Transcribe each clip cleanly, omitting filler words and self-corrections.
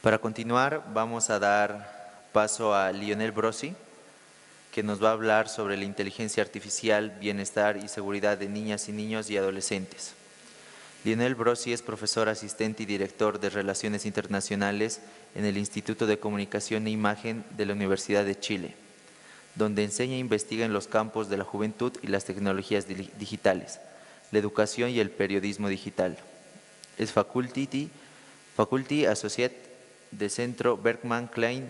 Para continuar, vamos a dar paso a Lionel Brosi, que nos va a hablar sobre la inteligencia artificial, bienestar y seguridad de niñas y niños y adolescentes. Lionel Brosi es profesor asistente y director de Relaciones Internacionales en el Instituto de Comunicación e Imagen de la Universidad de Chile, donde enseña e investiga en los campos de la juventud y las tecnologías digitales, la educación y el periodismo digital. Es Faculty Associate de Centro Berkman Klein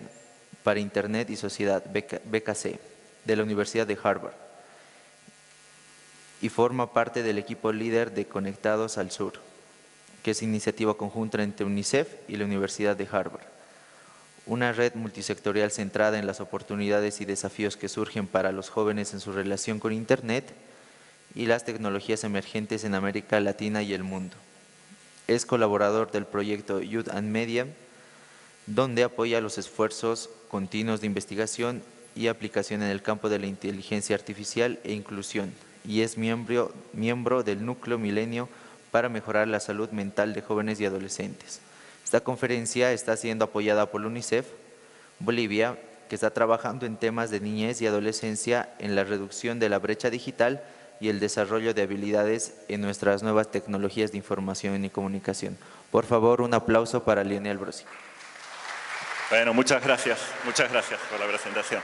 para Internet y Sociedad, BKC, de la Universidad de Harvard, y forma parte del equipo líder de Conectados al Sur, que es iniciativa conjunta entre UNICEF y la Universidad de Harvard, una red multisectorial centrada en las oportunidades y desafíos que surgen para los jóvenes en su relación con Internet y las tecnologías emergentes en América Latina y el mundo. Es colaborador del proyecto Youth and Media, donde apoya los esfuerzos continuos de investigación y aplicación en el campo de la inteligencia artificial e inclusión, y es miembro del Núcleo Milenio para mejorar la salud mental de jóvenes y adolescentes. Esta conferencia está siendo apoyada por la UNICEF Bolivia, que está trabajando en temas de niñez y adolescencia en la reducción de la brecha digital y el desarrollo de habilidades en nuestras nuevas tecnologías de información y comunicación. Por favor, un aplauso para Lionel Brosi. Bueno, muchas gracias por la presentación.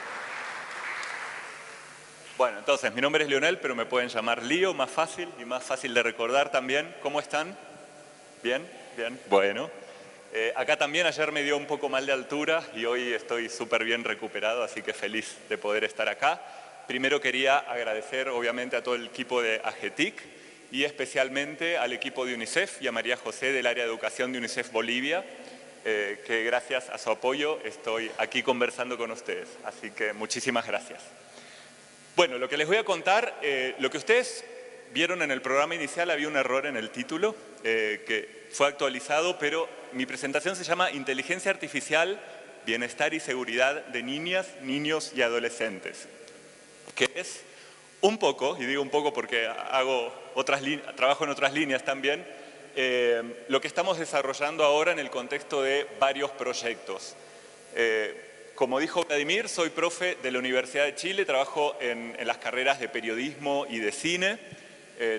Bueno, entonces, mi nombre es Lionel, pero me pueden llamar Lío, más fácil y más fácil de recordar también. ¿Cómo están? ¿Bien? ¿Bien? Bueno. Acá también ayer me dio un poco mal de altura y hoy estoy súper bien recuperado, así que feliz de poder estar acá. Primero quería agradecer, obviamente, a todo el equipo de AGETIC y especialmente al equipo de UNICEF y a María José del área de educación de UNICEF Bolivia, que gracias a su apoyo estoy aquí conversando con ustedes. Así que muchísimas gracias. Bueno, lo que les voy a contar, lo que ustedes vieron en el programa inicial, había un error en el título que fue actualizado, pero mi presentación se llama Inteligencia Artificial, Bienestar y Seguridad de Niñas, Niños y Adolescentes, que es un poco, y digo un poco porque trabajo en otras líneas también, lo que estamos desarrollando ahora en el contexto de varios proyectos. Como dijo Vladimir, soy profe de la Universidad de Chile, trabajo en las carreras de periodismo y de cine,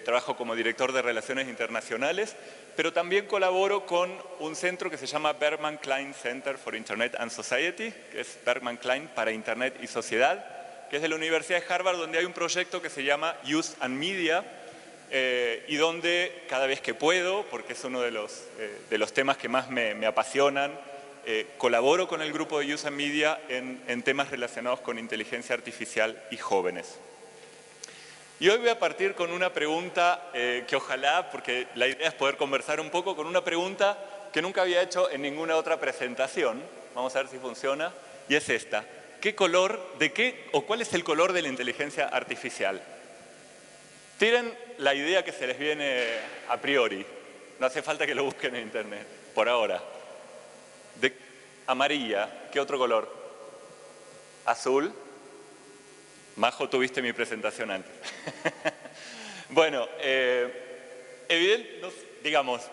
trabajo como director de Relaciones Internacionales, pero también colaboro con un centro que se llama Berkman Klein Center for Internet and Society, que es Berkman Klein para Internet y Sociedad, que es de la Universidad de Harvard, donde hay un proyecto que se llama Youth and Media, y donde cada vez que puedo, porque es uno de los temas que más me apasionan, colaboro con el grupo de Youth and Media en temas relacionados con inteligencia artificial y jóvenes. Y hoy voy a partir con una pregunta que ojalá, porque la idea es poder conversar un poco, con una pregunta que nunca había hecho en ninguna otra presentación. Vamos a ver si funciona. Y es esta. ¿Cuál es el color de la inteligencia artificial? Tienen la idea que se les viene a priori. No hace falta que lo busquen en internet, por ahora. Amarilla. ¿Qué otro color? Azul. Majo, tuviste mi presentación antes. Bueno,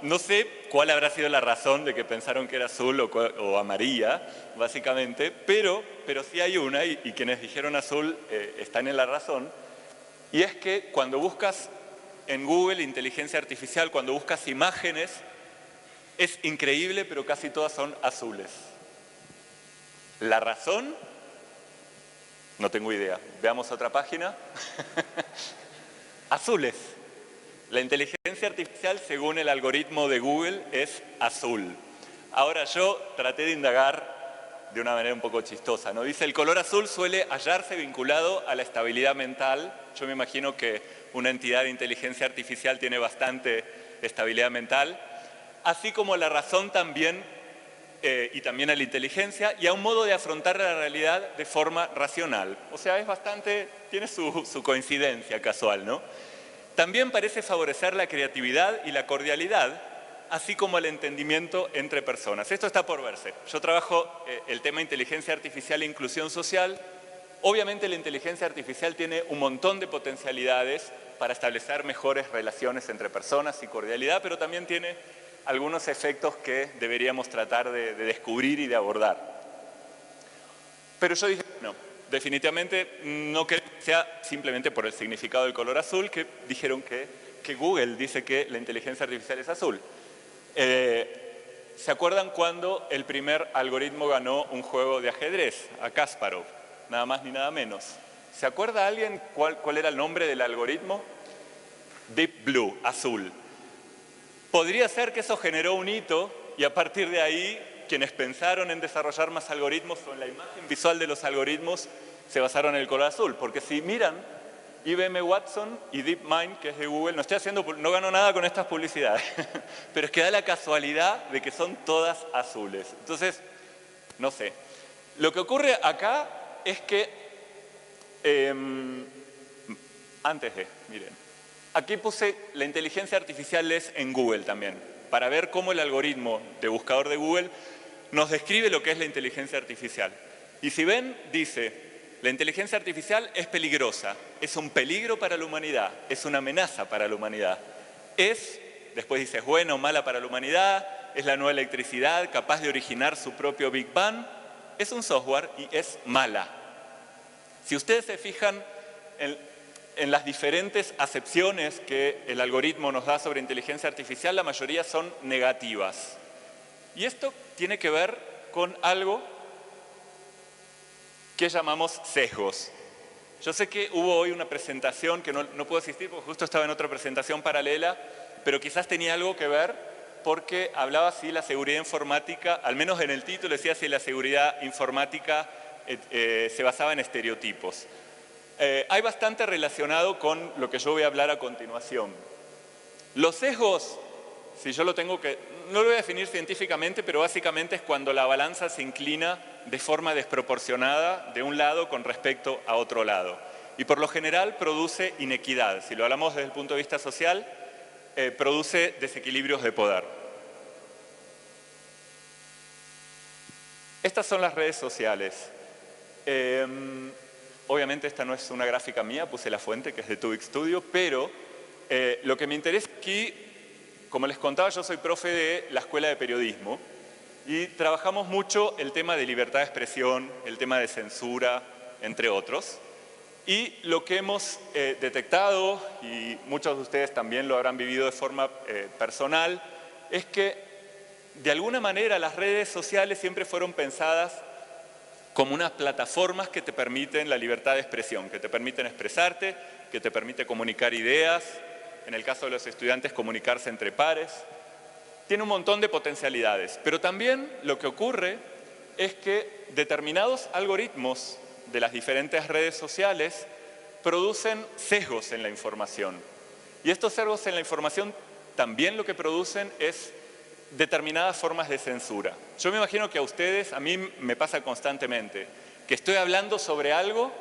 no sé cuál habrá sido la razón de que pensaron que era azul o amarilla, básicamente, pero sí hay una, y quienes dijeron azul están en la razón, y es que cuando buscas en Google inteligencia artificial, cuando buscas imágenes, es increíble, pero casi todas son azules. ¿La razón? No tengo idea. Veamos otra página. Azules. La inteligencia artificial, según el algoritmo de Google, es azul. Ahora yo traté de indagar de una manera un poco chistosa, ¿no? Dice, el color azul suele hallarse vinculado a la estabilidad mental. Yo me imagino que una entidad de inteligencia artificial tiene bastante estabilidad mental, así como la razón también, y también a la inteligencia, y a un modo de afrontar la realidad de forma racional. O sea, tiene su coincidencia casual, ¿no? También parece favorecer la creatividad y la cordialidad, así como el entendimiento entre personas. Esto está por verse. Yo trabajo el tema inteligencia artificial e inclusión social. Obviamente la inteligencia artificial tiene un montón de potencialidades para establecer mejores relaciones entre personas y cordialidad, pero también tiene algunos efectos que deberíamos tratar de descubrir y de abordar. Pero yo dije, no, definitivamente no creo que sea simplemente por el significado del color azul, que dijeron que Google dice que la inteligencia artificial es azul. ¿Se acuerdan cuando el primer algoritmo ganó un juego de ajedrez? A Kasparov, nada más ni nada menos. ¿Se acuerda alguien cuál era el nombre del algoritmo? Deep Blue, azul. Podría ser que eso generó un hito y a partir de ahí quienes pensaron en desarrollar más algoritmos o en la imagen visual de los algoritmos se basaron en el color azul. Porque si miran, IBM Watson y DeepMind, que es de Google, no ganó nada con estas publicidades, pero es que da la casualidad de que son todas azules. Entonces, no sé. Lo que ocurre acá es que, miren, aquí puse la inteligencia artificial es en Google también, para ver cómo el algoritmo de buscador de Google nos describe lo que es la inteligencia artificial. Y si ven, dice, la inteligencia artificial es peligrosa, es un peligro para la humanidad, es una amenaza para la humanidad. Después dice, es buena o mala para la humanidad, es la nueva electricidad, capaz de originar su propio Big Bang, es un software y es mala. Si ustedes se fijan en las diferentes acepciones que el algoritmo nos da sobre inteligencia artificial, la mayoría son negativas. Y esto tiene que ver con algo que llamamos sesgos. Yo sé que hubo hoy una presentación que no puedo asistir porque justo estaba en otra presentación paralela, pero quizás tenía algo que ver porque hablaba si la seguridad informática, al menos en el título decía si la seguridad informática se basaba en estereotipos. Hay bastante relacionado con lo que yo voy a hablar a continuación. Los sesgos, si yo lo tengo que... No lo voy a definir científicamente, pero básicamente es cuando la balanza se inclina de forma desproporcionada de un lado con respecto a otro lado. Y por lo general produce inequidad. Si lo hablamos desde el punto de vista social, produce desequilibrios de poder. Estas son las redes sociales. Obviamente esta no es una gráfica mía, puse la fuente que es de Tubic Studio, pero lo que me interesa aquí, como les contaba, yo soy profe de la Escuela de Periodismo y trabajamos mucho el tema de libertad de expresión, el tema de censura, entre otros. Y lo que hemos detectado, y muchos de ustedes también lo habrán vivido de forma personal, es que de alguna manera las redes sociales siempre fueron pensadas como unas plataformas que te permiten la libertad de expresión, que te permiten expresarte, que te permite comunicar ideas, en el caso de los estudiantes comunicarse entre pares. Tiene un montón de potencialidades, pero también lo que ocurre es que determinados algoritmos de las diferentes redes sociales producen sesgos en la información. Y estos sesgos en la información también lo que producen es determinadas formas de censura. Yo me imagino que a ustedes, a mí me pasa constantemente, que estoy hablando sobre algo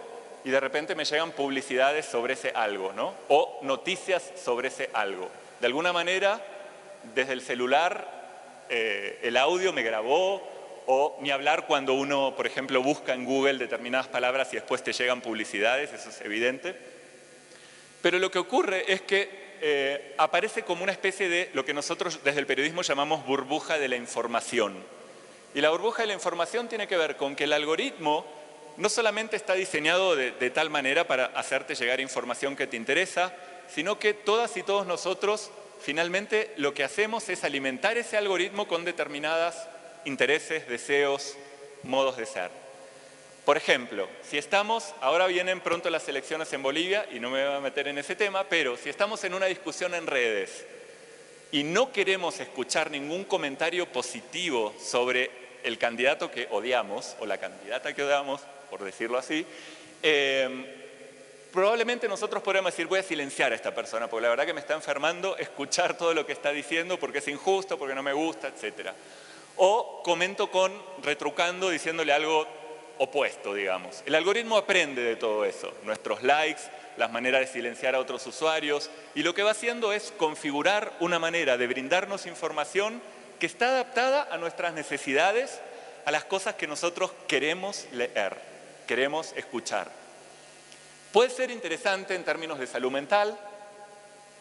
y de repente me llegan publicidades sobre ese algo, ¿no? O noticias sobre ese algo. De alguna manera, desde el celular, el audio me grabó, o ni hablar cuando uno, por ejemplo, busca en Google determinadas palabras y después te llegan publicidades, eso es evidente. Pero lo que ocurre es que aparece como una especie de lo que nosotros desde el periodismo llamamos burbuja de la información. Y la burbuja de la información tiene que ver con que el algoritmo no solamente está diseñado de tal manera para hacerte llegar información que te interesa, sino que todas y todos nosotros finalmente lo que hacemos es alimentar ese algoritmo con determinados intereses, deseos, modos de ser. Por ejemplo, si estamos, ahora vienen pronto las elecciones en Bolivia y no me voy a meter en ese tema, pero si estamos en una discusión en redes y no queremos escuchar ningún comentario positivo sobre el candidato que odiamos o la candidata que odiamos, por decirlo así, probablemente nosotros podríamos decir, voy a silenciar a esta persona porque la verdad que me está enfermando escuchar todo lo que está diciendo porque es injusto, porque no me gusta, etc. O comento retrucando, diciéndole algo opuesto, digamos. El algoritmo aprende de todo eso, nuestros likes, las maneras de silenciar a otros usuarios, y lo que va haciendo es configurar una manera de brindarnos información que está adaptada a nuestras necesidades, a las cosas que nosotros queremos leer, queremos escuchar. Puede ser interesante en términos de salud mental,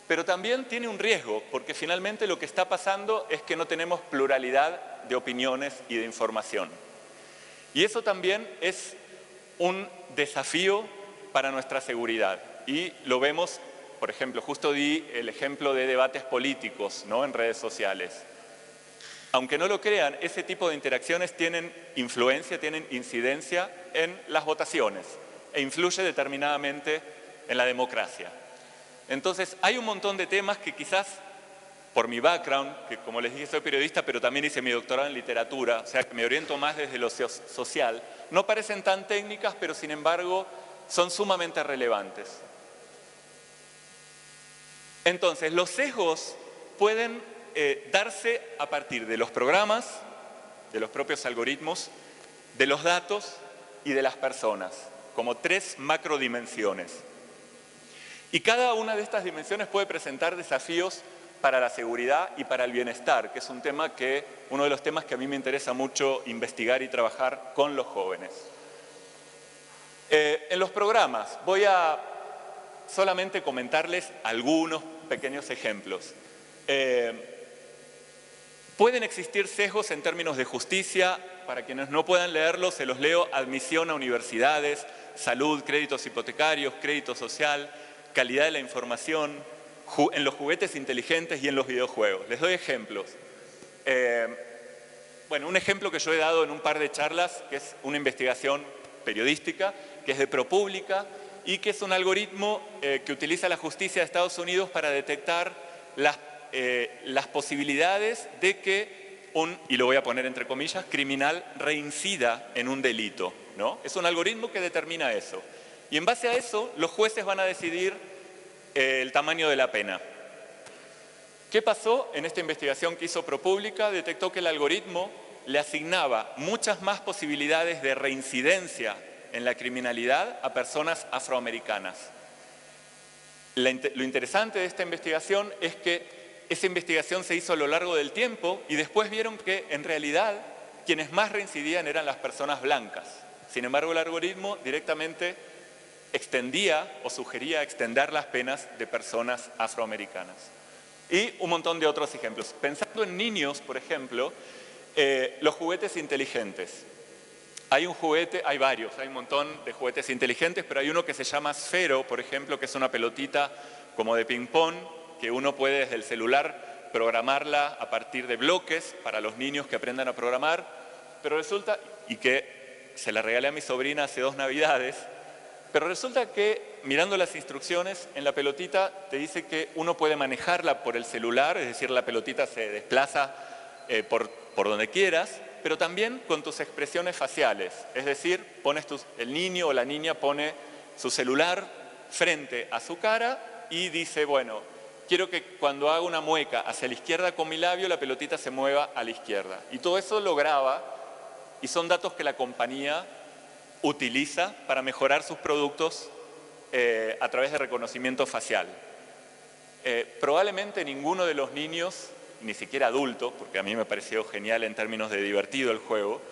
pero también tiene un riesgo, porque finalmente lo que está pasando es que no tenemos pluralidad de opiniones y de información. Y eso también es un desafío para nuestra seguridad. Y lo vemos, por ejemplo, justo di el ejemplo de debates políticos, ¿no?, en redes sociales. Aunque no lo crean, ese tipo de interacciones tienen influencia, tienen incidencia en las votaciones e influye determinadamente en la democracia. Entonces, hay un montón de temas que quizás, por mi background, que como les dije soy periodista, pero también hice mi doctorado en literatura, o sea que me oriento más desde lo social, no parecen tan técnicas, pero sin embargo son sumamente relevantes. Entonces, los sesgos pueden darse a partir de los programas, de los propios algoritmos, de los datos y de las personas, como 3 macrodimensiones. Y cada una de estas dimensiones puede presentar desafíos para la seguridad y para el bienestar, que es uno de los temas que a mí me interesa mucho investigar y trabajar con los jóvenes. En los programas voy a solamente comentarles algunos pequeños ejemplos. Pueden existir sesgos en términos de justicia. Para quienes no puedan leerlos, se los leo: admisión a universidades, salud, créditos hipotecarios, crédito social, calidad de la información, en los juguetes inteligentes y en los videojuegos. Les doy ejemplos. Bueno, un ejemplo que yo he dado en un par de charlas, que es una investigación periodística, que es de ProPublica, y que es un algoritmo que utiliza la justicia de Estados Unidos para detectar las posibilidades de que y lo voy a poner entre comillas, criminal reincida en un delito, ¿no? Es un algoritmo que determina eso. Y en base a eso, los jueces van a decidir el tamaño de la pena. ¿Qué pasó? En esta investigación que hizo ProPublica, detectó que el algoritmo le asignaba muchas más posibilidades de reincidencia en la criminalidad a personas afroamericanas. Lo interesante de esta investigación es que esa investigación se hizo a lo largo del tiempo y después vieron que en realidad quienes más reincidían eran las personas blancas. Sin embargo, el algoritmo directamente extendía o sugería extender las penas de personas afroamericanas. Y un montón de otros ejemplos. Pensando en niños, por ejemplo, los juguetes inteligentes. Hay varios, hay un montón de juguetes inteligentes, pero hay uno que se llama Sphero, por ejemplo, que es una pelotita como de ping-pong, que uno puede desde el celular programarla a partir de bloques para los niños que aprendan a programar, pero resulta, y que se la regalé a mi sobrina hace 2 Navidades, pero resulta que mirando las instrucciones en la pelotita te dice que uno puede manejarla por el celular, es decir, la pelotita se desplaza por donde quieras, pero también con tus expresiones faciales, es decir, el niño o la niña pone su celular frente a su cara y dice, bueno, quiero que cuando haga una mueca hacia la izquierda con mi labio, la pelotita se mueva a la izquierda. Y todo eso lo graba y son datos que la compañía utiliza para mejorar sus productos a través de reconocimiento facial. Probablemente ninguno de los niños, ni siquiera adultos, porque a mí me pareció genial en términos de divertido el juego,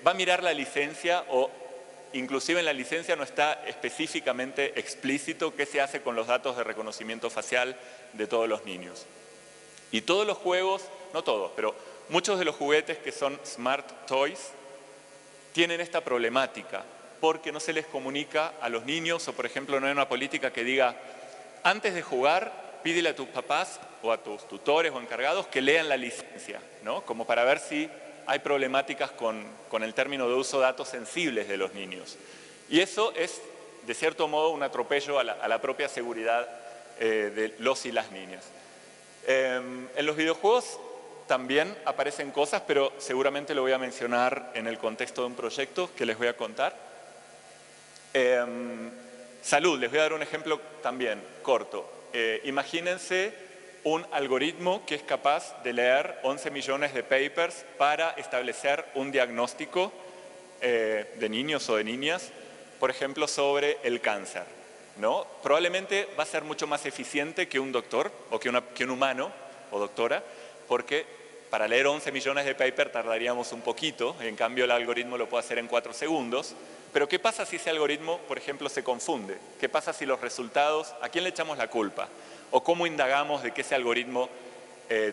va a mirar la licencia o inclusive en la licencia no está específicamente explícito qué se hace con los datos de reconocimiento facial de todos los niños. Y todos los juegos, no todos, pero muchos de los juguetes que son Smart Toys tienen esta problemática porque no se les comunica a los niños o, por ejemplo, no hay una política que diga antes de jugar, pídele a tus papás o a tus tutores o encargados que lean la licencia, ¿no? Como para ver si hay problemáticas con el término de uso de datos sensibles de los niños. Y eso es, de cierto modo, un atropello a la propia seguridad de los y las niñas. En los videojuegos también aparecen cosas, pero seguramente lo voy a mencionar en el contexto de un proyecto que les voy a contar. Salud, les voy a dar un ejemplo también corto. Imagínense un algoritmo que es capaz de leer 11 millones de papers para establecer un diagnóstico de niños o de niñas, por ejemplo, sobre el cáncer, ¿no? Probablemente va a ser mucho más eficiente que un doctor o que un humano o doctora, porque para leer 11 millones de papers tardaríamos un poquito, en cambio el algoritmo lo puede hacer en 4 segundos. Pero ¿qué pasa si ese algoritmo, por ejemplo, se confunde? ¿Qué pasa si los resultados, a quién le echamos la culpa? o cómo indagamos de que ese algoritmo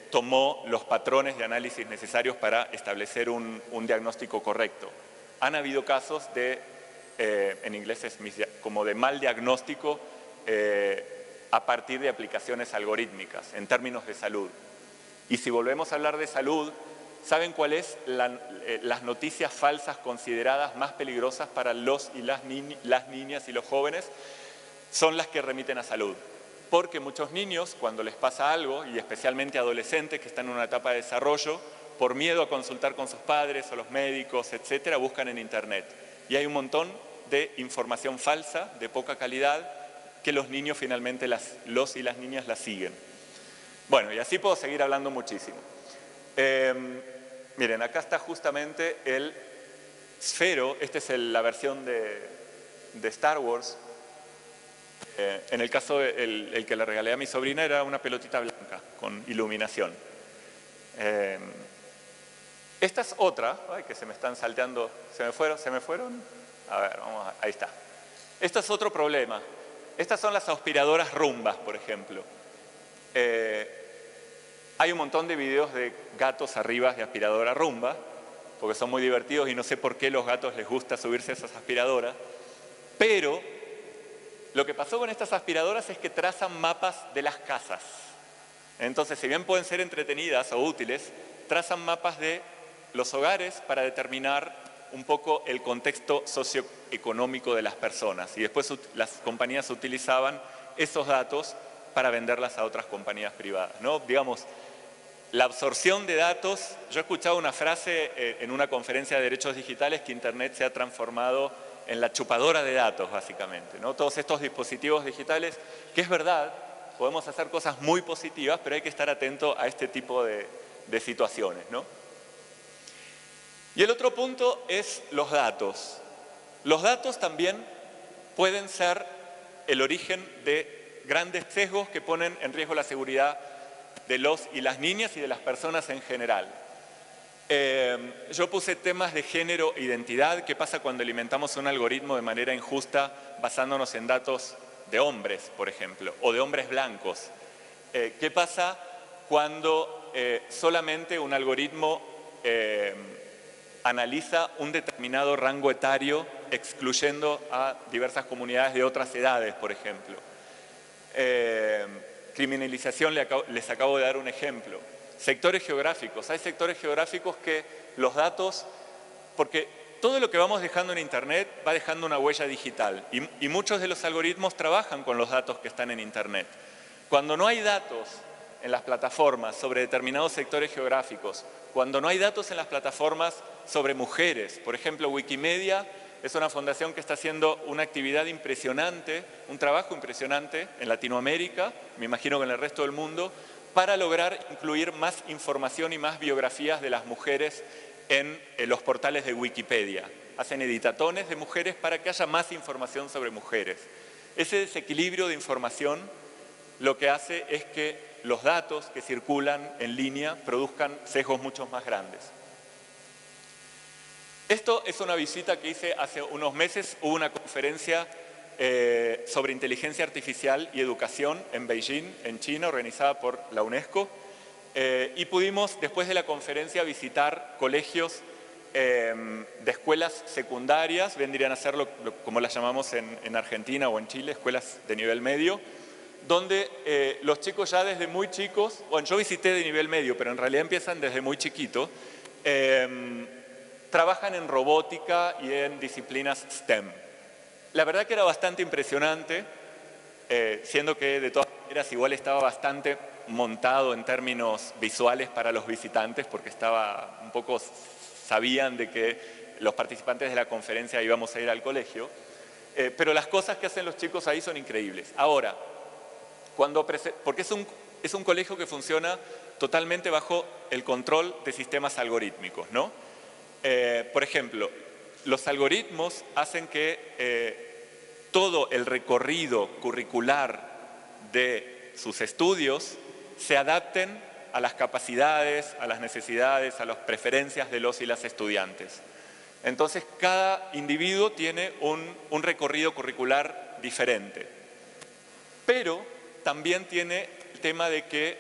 tomó los patrones de análisis necesarios para establecer un diagnóstico correcto. Han habido casos de, en inglés es como de mal diagnóstico a partir de aplicaciones algorítmicas en términos de salud. Y si volvemos a hablar de salud, ¿saben cuáles las noticias falsas consideradas más peligrosas para los y las niñas y los jóvenes? Son las que remiten a salud. Porque muchos niños, cuando les pasa algo, y especialmente adolescentes que están en una etapa de desarrollo, por miedo a consultar con sus padres o los médicos, etcétera, buscan en Internet. Y hay un montón de información falsa, de poca calidad, que los niños finalmente, los y las niñas la siguen. Bueno, y así puedo seguir hablando muchísimo. Miren, acá está justamente el Sphero, esta es la versión de Star Wars. En el caso, el que le regalé a mi sobrina era una pelotita blanca con iluminación. Esta es otra, ay, que se me están salteando, ¿se me fueron? A ver, ahí está. Este es otro problema. Estas son las aspiradoras Rumbas, por ejemplo. Hay un montón de videos de gatos arriba de aspiradora Rumba, porque son muy divertidos y no sé por qué a los gatos les gusta subirse a esas aspiradoras, pero lo que pasó con estas aspiradoras es que trazan mapas de las casas. Entonces, si bien pueden ser entretenidas o útiles, trazan mapas de los hogares para determinar un poco el contexto socioeconómico de las personas. Y después las compañías utilizaban esos datos para venderlas a otras compañías privadas, ¿no? Digamos, la absorción de datos. Yo he escuchado una frase en una conferencia de derechos digitales que Internet se ha transformado en la chupadora de datos, básicamente, ¿no? Todos estos dispositivos digitales, que es verdad, podemos hacer cosas muy positivas, pero hay que estar atento a este tipo de situaciones, ¿no? Y el otro punto es los datos. Los datos también pueden ser el origen de grandes sesgos que ponen en riesgo la seguridad de los y las niñas y de las personas en general. Yo puse temas de género e identidad. ¿Qué pasa cuando alimentamos un algoritmo de manera injusta basándonos en datos de hombres, por ejemplo, o de hombres blancos? ¿Qué pasa cuando solamente un algoritmo analiza un determinado rango etario excluyendo a diversas comunidades de otras edades, por ejemplo? Criminalización, les acabo de dar un ejemplo. Sectores geográficos. Hay sectores geográficos que los datos, porque todo lo que vamos dejando en Internet va dejando una huella digital y muchos de los algoritmos trabajan con los datos que están en Internet. Cuando no hay datos en las plataformas sobre determinados sectores geográficos, cuando no hay datos en las plataformas sobre mujeres, por ejemplo, Wikimedia es una fundación que está haciendo una actividad impresionante, un trabajo impresionante en Latinoamérica, me imagino que en el resto del mundo, para lograr incluir más información y más biografías de las mujeres en los portales de Wikipedia. Hacen editatones de mujeres para que haya más información sobre mujeres. Ese desequilibrio de información lo que hace es que los datos que circulan en línea produzcan sesgos mucho más grandes. Esto es una visita que hice hace unos meses. Hubo una conferencia sobre inteligencia artificial y educación en Beijing, en China, organizada por la UNESCO. Y pudimos, después de la conferencia, visitar colegios de escuelas secundarias, vendrían a ser como las llamamos en Argentina o en Chile, escuelas de nivel medio, donde los chicos ya desde muy chicos, bueno, yo visité de nivel medio, pero en realidad empiezan desde muy chiquito, trabajan en robótica y en disciplinas STEM. La verdad que era bastante impresionante, siendo que de todas maneras igual estaba bastante montado en términos visuales para los visitantes, porque estaba un poco, sabían de que los participantes de la conferencia íbamos a ir al colegio, pero las cosas que hacen los chicos ahí son increíbles. Ahora, porque es un colegio que funciona totalmente bajo el control de sistemas algorítmicos, ¿no? Por ejemplo, los algoritmos hacen que todo el recorrido curricular de sus estudios se adapten a las capacidades, a las necesidades, a las preferencias de los y las estudiantes. Entonces, cada individuo tiene un recorrido curricular diferente. Pero también tiene el tema de que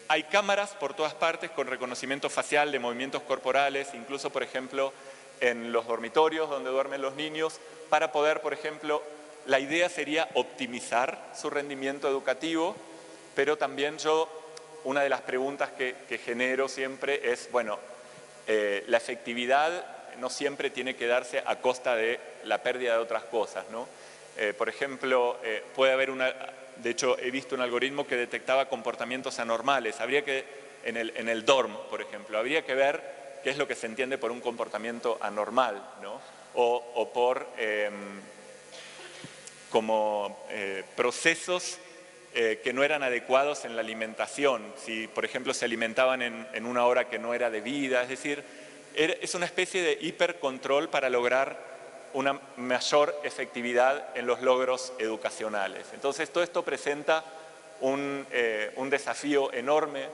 hay cámaras por todas partes con reconocimiento facial de movimientos corporales, incluso, por ejemplo, en los dormitorios donde duermen los niños, para poder, por ejemplo, la idea sería optimizar su rendimiento educativo, pero también una de las preguntas que genero siempre es, bueno, la efectividad no siempre tiene que darse a costa de la pérdida de otras cosas, ¿no? Por ejemplo, puede haber de hecho he visto un algoritmo que detectaba comportamientos anormales. Habría que, en el DORM, por ejemplo, habría que ver qué es lo que se entiende por un comportamiento anormal, ¿no? O por procesos que no eran adecuados en la alimentación, si por ejemplo se alimentaban en una hora que no era debida, es decir, es una especie de hipercontrol para lograr una mayor efectividad en los logros educacionales. Entonces todo esto presenta un desafío enorme,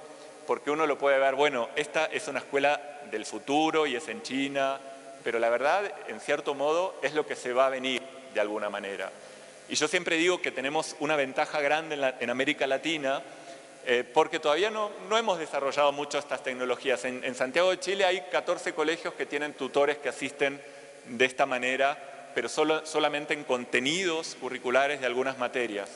porque uno lo puede ver, bueno, esta es una escuela del futuro y es en China, pero la verdad, en cierto modo, es lo que se va a venir de alguna manera. Y yo siempre digo que tenemos una ventaja grande en América Latina, porque todavía no hemos desarrollado mucho estas tecnologías. En Santiago de Chile hay 14 colegios que tienen tutores que asisten de esta manera, pero solamente en contenidos curriculares de algunas materias.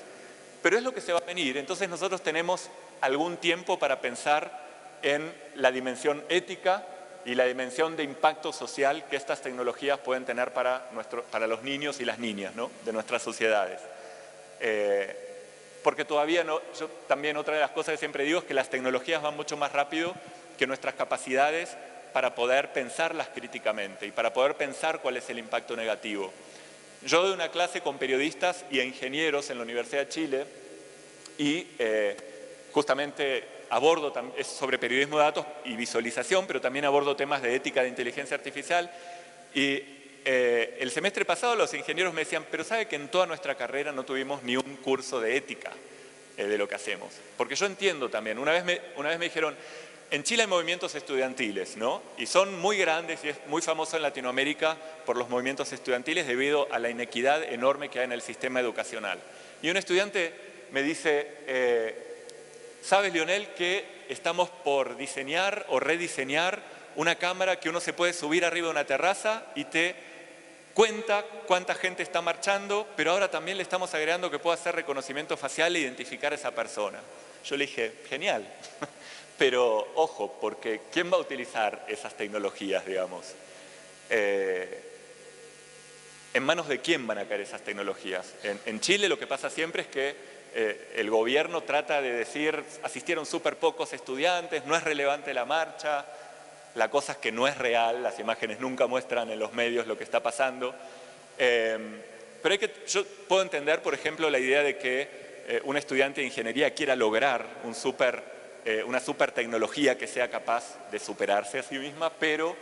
Pero es lo que se va a venir, entonces nosotros tenemos algún tiempo para pensar en la dimensión ética y la dimensión de impacto social que estas tecnologías pueden tener para los niños y las niñas, ¿no?, de nuestras sociedades. Porque todavía no, yo también otra de las cosas que siempre digo es que las tecnologías van mucho más rápido que nuestras capacidades para poder pensarlas críticamente y para poder pensar cuál es el impacto negativo. Yo doy una clase con periodistas y ingenieros en la Universidad de Chile y justamente abordo es sobre periodismo de datos y visualización, pero también abordo temas de ética de inteligencia artificial. Y el semestre pasado los ingenieros me decían, pero ¿sabe que en toda nuestra carrera no tuvimos ni un curso de ética de lo que hacemos? Porque yo entiendo también, una vez me dijeron, en Chile hay movimientos estudiantiles, ¿no? Y son muy grandes y es muy famoso en Latinoamérica por los movimientos estudiantiles debido a la inequidad enorme que hay en el sistema educacional. Y un estudiante me dice, ¿sabes, Lionel, que estamos por diseñar o rediseñar una cámara que uno se puede subir arriba de una terraza y te cuenta cuánta gente está marchando, pero ahora también le estamos agregando que pueda hacer reconocimiento facial e identificar a esa persona? Yo le dije, genial. Pero, ojo, porque ¿quién va a utilizar esas tecnologías, digamos? ¿En manos de quién van a caer esas tecnologías? En Chile lo que pasa siempre es que el gobierno trata de decir, asistieron súper pocos estudiantes, no es relevante la marcha, la cosa es que no es real, las imágenes nunca muestran en los medios lo que está pasando. Pero yo puedo entender, por ejemplo, la idea de que un estudiante de ingeniería quiera lograr una super tecnología que sea capaz de superarse a sí misma, pero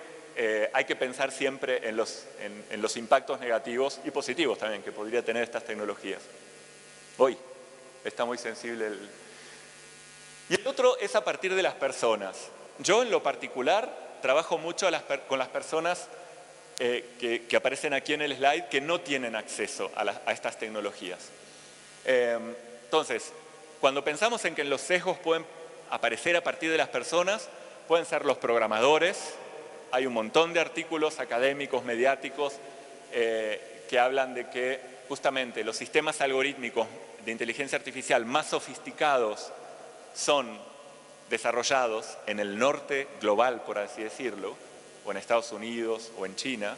hay que pensar siempre en los impactos negativos y positivos también que podría tener estas tecnologías. Hoy está muy sensible Y el otro es a partir de las personas. Yo en lo particular trabajo mucho con las personas que aparecen aquí en el slide que no tienen acceso a estas tecnologías. Entonces, cuando pensamos en que los sesgos pueden aparecer a partir de las personas, pueden ser los programadores. Hay un montón de artículos académicos, mediáticos, que hablan de que justamente los sistemas algorítmicos de inteligencia artificial más sofisticados son desarrollados en el norte global, por así decirlo, o en Estados Unidos o en China,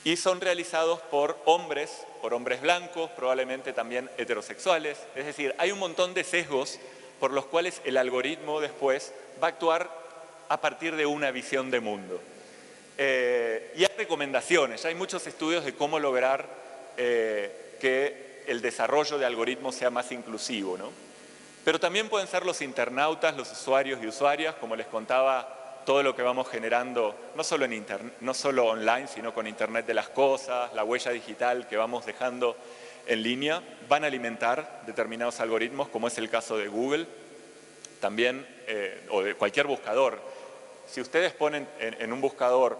y son realizados por hombres blancos, probablemente también heterosexuales. Es decir, hay un montón de sesgos por los cuales el algoritmo después va a actuar a partir de una visión de mundo. Y hay recomendaciones, hay muchos estudios de cómo lograr que el desarrollo de algoritmos sea más inclusivo, ¿no? Pero también pueden ser los internautas, los usuarios y usuarias, como les contaba, todo lo que vamos generando, no solo online, sino con Internet de las cosas, la huella digital que vamos dejando en línea, van a alimentar determinados algoritmos, como es el caso de Google, también, o de cualquier buscador. Si ustedes ponen en un buscador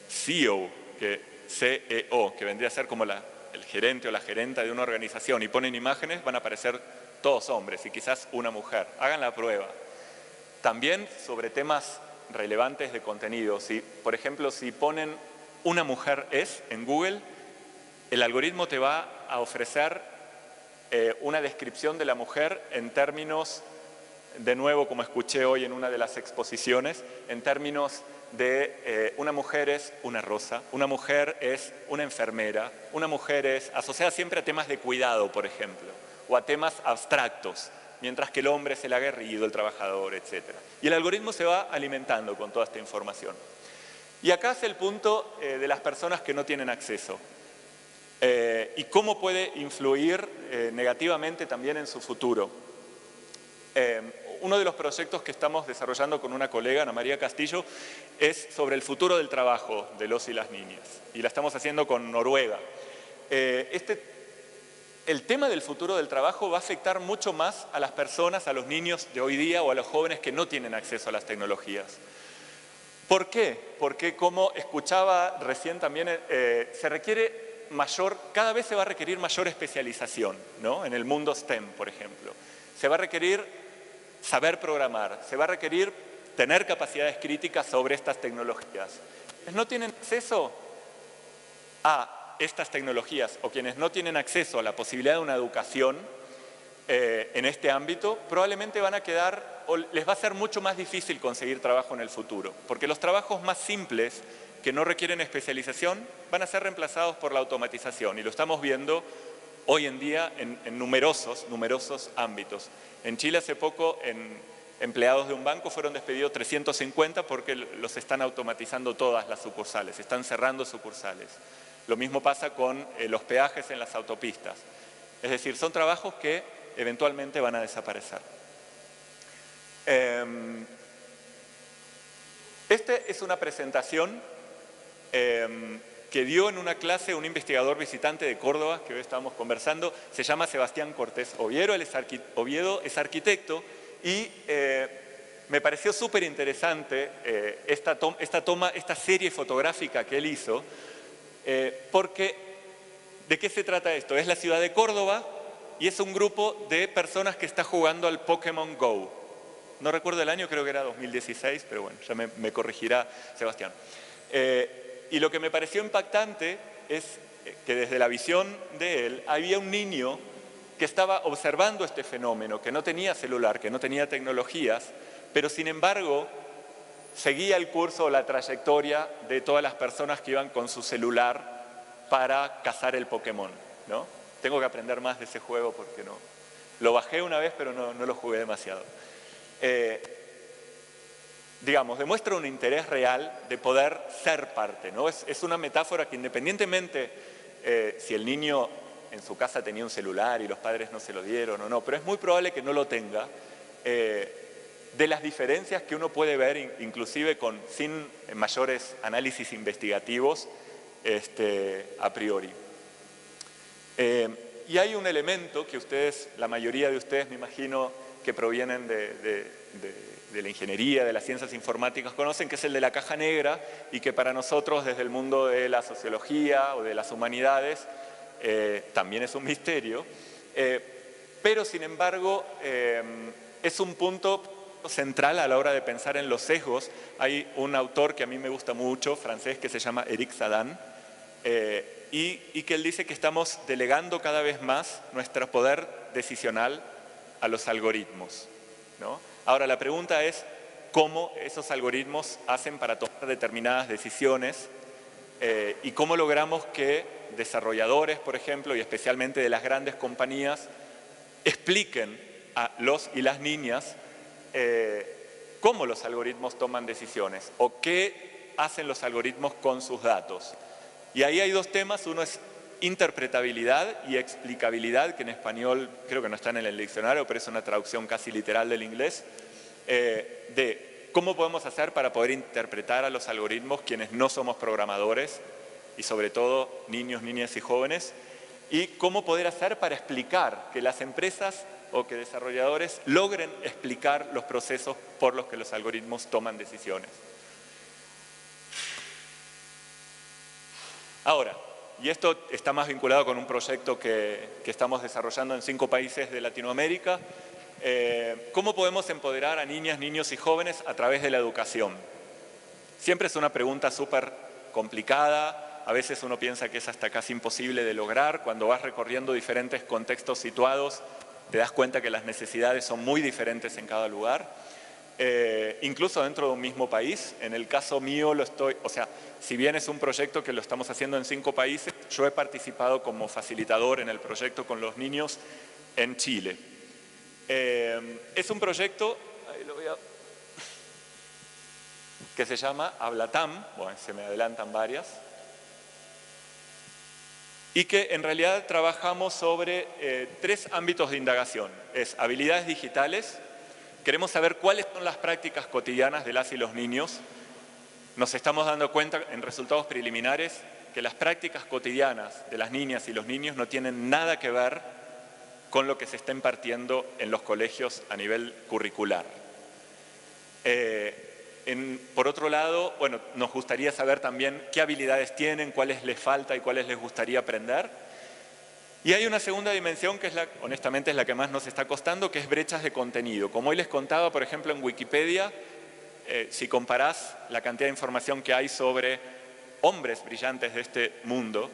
SEO, que vendría a ser como el el gerente o la gerenta de una organización y ponen imágenes, van a aparecer todos hombres y quizás una mujer. Hagan la prueba. También sobre temas relevantes de contenido. Por ejemplo, si ponen una mujer es en Google, el algoritmo te va a ofrecer una descripción de la mujer en términos, de nuevo, como escuché hoy en una de las exposiciones, en términos de una mujer es una rosa, una mujer es una enfermera, una mujer es asociada siempre a temas de cuidado, por ejemplo, o a temas abstractos, mientras que el hombre es el aguerrido, el trabajador, etc. Y el algoritmo se va alimentando con toda esta información. Y acá es el punto de las personas que no tienen acceso y cómo puede influir negativamente también en su futuro. Uno de los proyectos que estamos desarrollando con una colega, Ana María Castillo, es sobre el futuro del trabajo de los y las niñas. Y la estamos haciendo con Noruega. El tema del futuro del trabajo va a afectar mucho más a las personas, a los niños de hoy día o a los jóvenes que no tienen acceso a las tecnologías. ¿Por qué? Porque, como escuchaba recién también, cada vez se va a requerir mayor especialización, ¿no? En el mundo STEM, por ejemplo. Se va a requerir saber programar, se va a requerir tener capacidades críticas sobre estas tecnologías. Quienes no tienen acceso a estas tecnologías o quienes no tienen acceso a la posibilidad de una educación en este ámbito, probablemente van a quedar, o les va a ser mucho más difícil conseguir trabajo en el futuro, porque los trabajos más simples que no requieren especialización van a ser reemplazados por la automatización, y lo estamos viendo hoy en día en numerosos ámbitos. En Chile hace poco, empleados de un banco fueron despedidos 350 porque los están automatizando todas las sucursales, están cerrando sucursales. Lo mismo pasa con los peajes en las autopistas. Es decir, son trabajos que eventualmente van a desaparecer. Esta es una presentación que dio en una clase un investigador visitante de Córdoba, que hoy estábamos conversando. Se llama Sebastián Cortés Oviedo, él es arquitecto, y me pareció súper interesante esta serie fotográfica que él hizo, porque ¿de qué se trata esto? Es la ciudad de Córdoba y es un grupo de personas que está jugando al Pokémon Go. No recuerdo el año, creo que era 2016, pero bueno, ya me corregirá Sebastián. Y lo que me pareció impactante es que desde la visión de él había un niño que estaba observando este fenómeno, que no tenía celular, que no tenía tecnologías, pero sin embargo seguía el curso o la trayectoria de todas las personas que iban con su celular para cazar el Pokémon, ¿no? Tengo que aprender más de ese juego porque no. Lo bajé una vez, pero no lo jugué demasiado. Digamos, demuestra un interés real de poder ser parte, ¿no? Es una metáfora que, independientemente si el niño en su casa tenía un celular y los padres no se lo dieron o no, pero es muy probable que no lo tenga, de las diferencias que uno puede ver, inclusive sin mayores análisis investigativos a priori. Y hay un elemento que la mayoría de ustedes, me imagino, que provienen de la ingeniería, de las ciencias informáticas, conocen, que es el de la caja negra, y que para nosotros, desde el mundo de la sociología o de las humanidades, también es un misterio, pero sin embargo es un punto central a la hora de pensar en los sesgos. Hay un autor que a mí me gusta mucho, francés, que se llama Eric Sadan, y que él dice que estamos delegando cada vez más nuestro poder decisional a los algoritmos, ¿no? Ahora, la pregunta es cómo esos algoritmos hacen para tomar determinadas decisiones y cómo logramos que desarrolladores, por ejemplo, y especialmente de las grandes compañías, expliquen a los y las niñas cómo los algoritmos toman decisiones o qué hacen los algoritmos con sus datos. Y ahí hay dos temas, uno es interpretabilidad y explicabilidad, que en español creo que no están en el diccionario, pero es una traducción casi literal del inglés, de cómo podemos hacer para poder interpretar a los algoritmos quienes no somos programadores, y sobre todo niños, niñas y jóvenes, y cómo poder hacer para explicar que las empresas o que desarrolladores logren explicar los procesos por los que los algoritmos toman decisiones. Ahora, Y esto está más vinculado con un proyecto que estamos desarrollando en 5 países de Latinoamérica. ¿Cómo podemos empoderar a niñas, niños y jóvenes a través de la educación? Siempre es una pregunta súper complicada, a veces uno piensa que es hasta casi imposible de lograr. Cuando vas recorriendo diferentes contextos situados, te das cuenta que las necesidades son muy diferentes en cada lugar. Incluso dentro de un mismo país. En el caso mío, si bien es un proyecto que lo estamos haciendo en 5 países, yo he participado como facilitador en el proyecto con los niños en Chile. Es un proyecto que se llama Hablatam, bueno, se me adelantan varias, y que en realidad trabajamos sobre 3 ámbitos de indagación. Es habilidades digitales. Queremos saber cuáles son las prácticas cotidianas de las y los niños. Nos estamos dando cuenta en resultados preliminares que las prácticas cotidianas de las niñas y los niños no tienen nada que ver con lo que se está impartiendo en los colegios a nivel curricular. Por otro lado, bueno, nos gustaría saber también qué habilidades tienen, cuáles les falta y cuáles les gustaría aprender. Y hay una segunda dimensión que honestamente es la que más nos está costando, que es brechas de contenido. Como hoy les contaba, por ejemplo, en Wikipedia, si comparás la cantidad de información que hay sobre hombres brillantes de este mundo,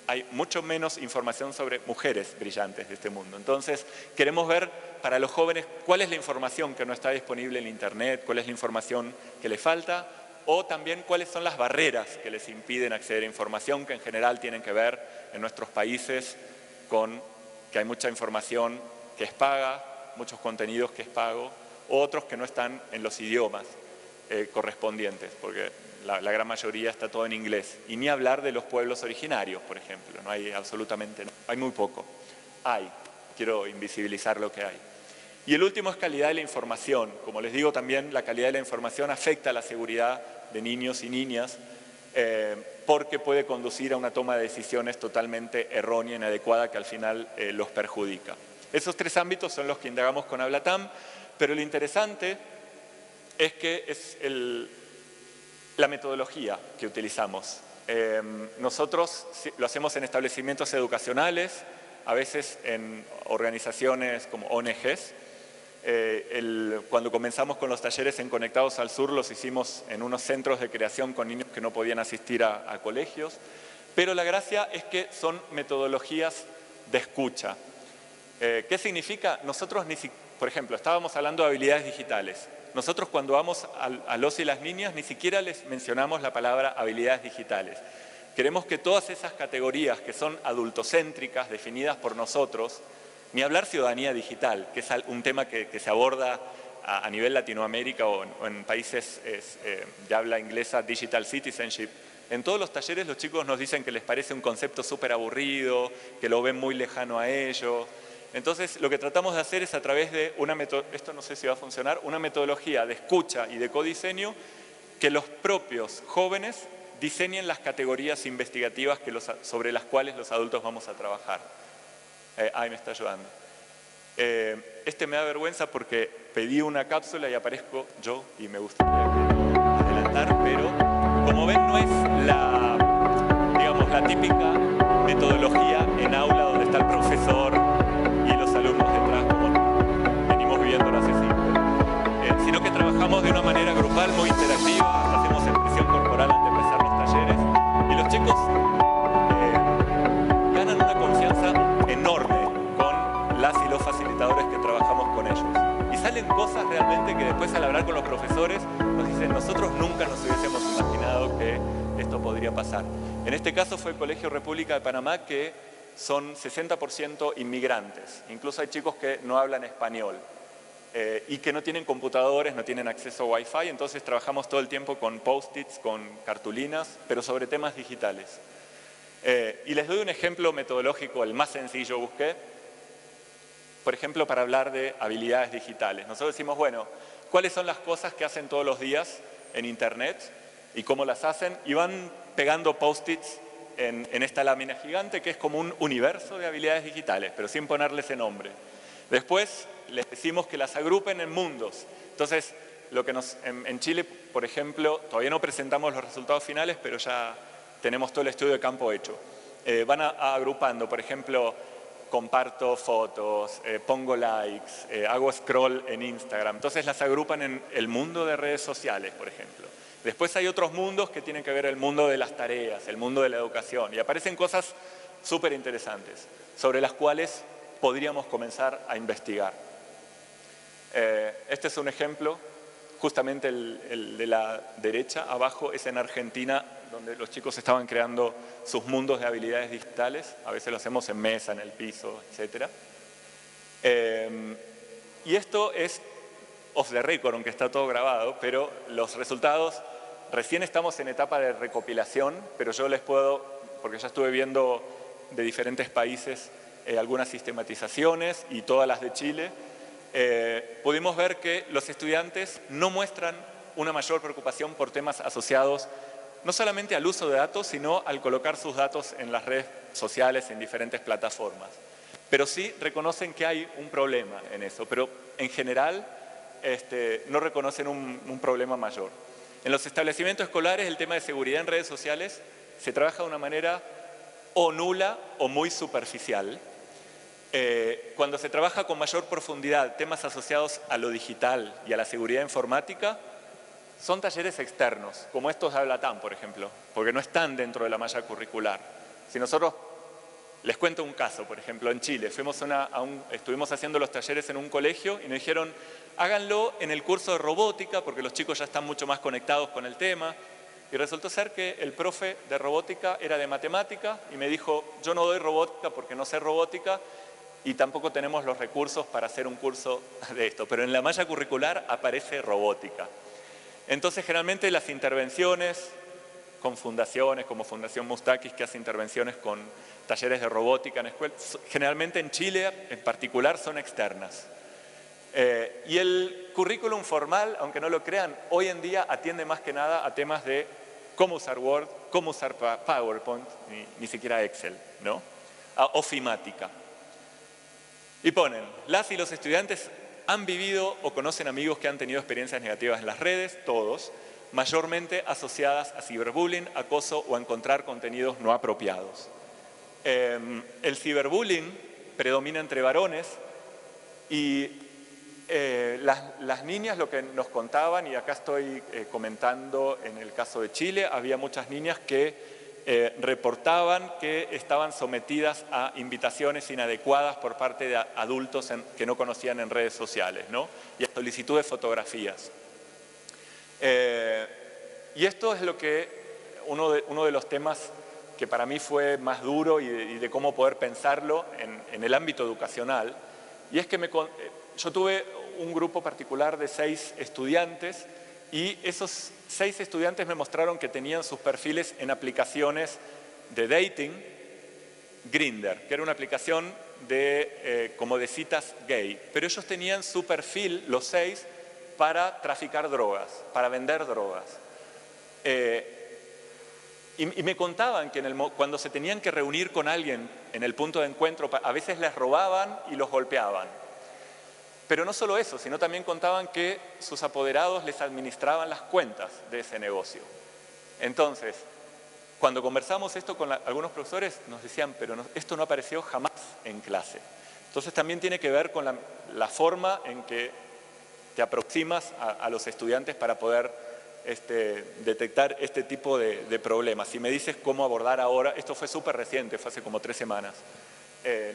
hay mucho menos información sobre mujeres brillantes de este mundo. Entonces, queremos ver para los jóvenes cuál es la información que no está disponible en Internet, cuál es la información que les falta, o también cuáles son las barreras que les impiden acceder a información, que en general tienen que ver en nuestros países con que hay mucha información que es paga, muchos contenidos que es pago, o otros que no están en los idiomas correspondientes, porque la gran mayoría está todo en inglés. Y ni hablar de los pueblos originarios, por ejemplo, no hay absolutamente, no, hay muy poco. Quiero invisibilizar lo que hay. Y el último es calidad de la información. Como les digo, también la calidad de la información afecta a la seguridad de niños y niñas, porque puede conducir a una toma de decisiones totalmente errónea, inadecuada, que al final los perjudica. Esos 3 ámbitos son los que indagamos con Hablatam, pero lo interesante es que es la metodología que utilizamos. Nosotros lo hacemos en establecimientos educacionales, a veces en organizaciones como ONGs. Cuando comenzamos con los talleres en Conectados al Sur, los hicimos en unos centros de creación con niños que no podían asistir a colegios, pero la gracia es que son metodologías de escucha. ¿Qué significa? Nosotros, por ejemplo, estábamos hablando de habilidades digitales. Nosotros cuando vamos a los y las niñas ni siquiera les mencionamos la palabra habilidades digitales. Queremos que todas esas categorías que son adultocéntricas, definidas por nosotros, ni hablar ciudadanía digital, que es un tema que se aborda a nivel Latinoamérica o en países de habla inglesa, digital citizenship. En todos los talleres los chicos nos dicen que les parece un concepto súper aburrido, que lo ven muy lejano a ellos. Entonces, lo que tratamos de hacer es a través de esto no sé si va a funcionar, una metodología de escucha y de codiseño, que los propios jóvenes diseñen las categorías investigativas sobre las cuales los adultos vamos a trabajar. Me está ayudando. Me da vergüenza porque pedí una cápsula y aparezco yo y me gustaría adelantar, pero como ven no es la típica metodología en aula donde está el profesor y los alumnos detrás como venimos viviendo hace siglos, sino que trabajamos de una manera grupal, muy interactiva, hacemos expresión corporal antes de empezar los talleres y los chicos ganan una confianza enorme con las y los facilitadores que trabajamos con ellos. Y salen cosas realmente que después al hablar con los profesores nos dicen, nosotros nunca nos hubiésemos imaginado que esto podría pasar. En este caso fue el Colegio República de Panamá, que son 60% inmigrantes. Incluso hay chicos que no hablan español y que no tienen computadores, no tienen acceso a Wi-Fi, entonces trabajamos todo el tiempo con post-its, con cartulinas, pero sobre temas digitales. Y les doy un ejemplo metodológico, el más sencillo busqué, por ejemplo, para hablar de habilidades digitales. Nosotros decimos, bueno, ¿cuáles son las cosas que hacen todos los días en Internet y cómo las hacen? Y van pegando post-its en esta lámina gigante que es como un universo de habilidades digitales, pero sin ponerles ese nombre. Después les decimos que las agrupen en mundos. Entonces, en Chile, por ejemplo, todavía no presentamos los resultados finales, pero ya tenemos todo el estudio de campo hecho. van agrupando, por ejemplo, comparto fotos, pongo likes, hago scroll en Instagram. Entonces las agrupan en el mundo de redes sociales, por ejemplo. Después hay otros mundos que tienen que ver el mundo de las tareas, el mundo de la educación. Y aparecen cosas súper interesantes sobre las cuales podríamos comenzar a investigar. Este es un ejemplo, justamente el de la derecha, abajo es en Argentina, donde los chicos estaban creando sus mundos de habilidades digitales. A veces lo hacemos en mesa, en el piso, etc. Y esto es off the record, aunque está todo grabado, pero los resultados, recién estamos en etapa de recopilación, pero yo les puedo, porque ya estuve viendo de diferentes países algunas sistematizaciones y todas las de Chile, pudimos ver que los estudiantes no muestran una mayor preocupación por temas asociados no solamente al uso de datos, sino al colocar sus datos en las redes sociales, en diferentes plataformas. Pero sí reconocen que hay un problema en eso, pero en general no reconocen un problema mayor. En los establecimientos escolares el tema de seguridad en redes sociales se trabaja de una manera o nula o muy superficial. Cuando se trabaja con mayor profundidad temas asociados a lo digital y a la seguridad informática, son talleres externos, como estos de Hablatam, por ejemplo, porque no están dentro de la malla curricular. Si nosotros, les cuento un caso, por ejemplo, en Chile, estuvimos haciendo los talleres en un colegio y nos dijeron, háganlo en el curso de robótica, porque los chicos ya están mucho más conectados con el tema. Y resultó ser que el profe de robótica era de matemática y me dijo, yo no doy robótica porque no sé robótica y tampoco tenemos los recursos para hacer un curso de esto, pero en la malla curricular aparece robótica. Entonces, generalmente las intervenciones con fundaciones, como Fundación Mustakis, que hace intervenciones con talleres de robótica en escuelas, generalmente en Chile en particular son externas. Y el currículum formal, aunque no lo crean, hoy en día atiende más que nada a temas de cómo usar Word, cómo usar PowerPoint, ni siquiera Excel, ¿no? Ofimática. Y ponen, las y los estudiantes han vivido o conocen amigos que han tenido experiencias negativas en las redes, todos, mayormente asociadas a ciberbullying, acoso o a encontrar contenidos no apropiados. El ciberbullying predomina entre varones y las niñas lo que nos contaban, y acá estoy comentando en el caso de Chile, había muchas niñas que reportaban que estaban sometidas a invitaciones inadecuadas por parte de adultos que no conocían en redes sociales, ¿no? Y a solicitud de fotografías. Y esto es lo que uno de los temas que para mí fue más duro y de cómo poder pensarlo en el ámbito educacional, y es que yo tuve un grupo particular de 6 estudiantes y esos 6 estudiantes me mostraron que tenían sus perfiles en aplicaciones de dating, Grindr, que era una aplicación como de citas gay, pero ellos tenían su perfil, los 6, para traficar drogas, para vender drogas. Y me contaban que cuando se tenían que reunir con alguien en el punto de encuentro, a veces les robaban y los golpeaban. Pero no solo eso, sino también contaban que sus apoderados les administraban las cuentas de ese negocio. Entonces, cuando conversamos esto con algunos profesores, nos decían, pero esto no apareció jamás en clase. Entonces también tiene que ver con la forma en que te aproximas a los estudiantes para poder detectar este tipo de problemas. Si me dices cómo abordar ahora, esto fue súper reciente, fue hace como 3 semanas,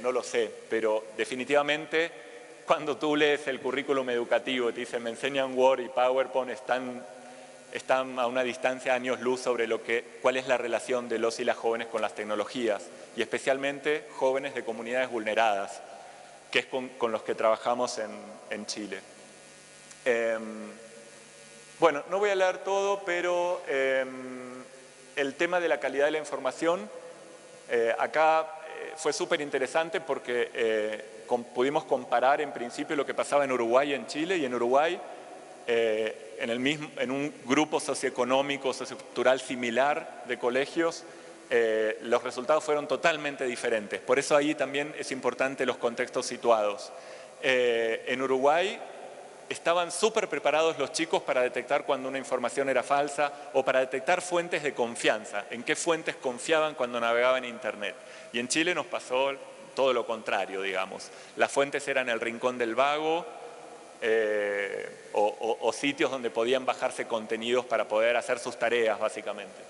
no lo sé, pero definitivamente cuando tú lees el currículum educativo y te dicen me enseñan Word y PowerPoint, están a una distancia años luz sobre cuál es la relación de los y las jóvenes con las tecnologías, y especialmente jóvenes de comunidades vulneradas, que es con los que trabajamos en Chile. Bueno, no voy a leer todo, pero el tema de la calidad de la información, acá fue súper interesante porque pudimos comparar en principio lo que pasaba en Uruguay y en Chile, y en Uruguay, en un grupo socioeconómico, sociocultural similar de colegios, los resultados fueron totalmente diferentes. Por eso ahí también es importante los contextos situados. En Uruguay, estaban súper preparados los chicos para detectar cuando una información era falsa o para detectar fuentes de confianza, en qué fuentes confiaban cuando navegaban en Internet. Y en Chile nos pasó todo lo contrario, digamos. Las fuentes eran el Rincón del Vago o sitios donde podían bajarse contenidos para poder hacer sus tareas, básicamente.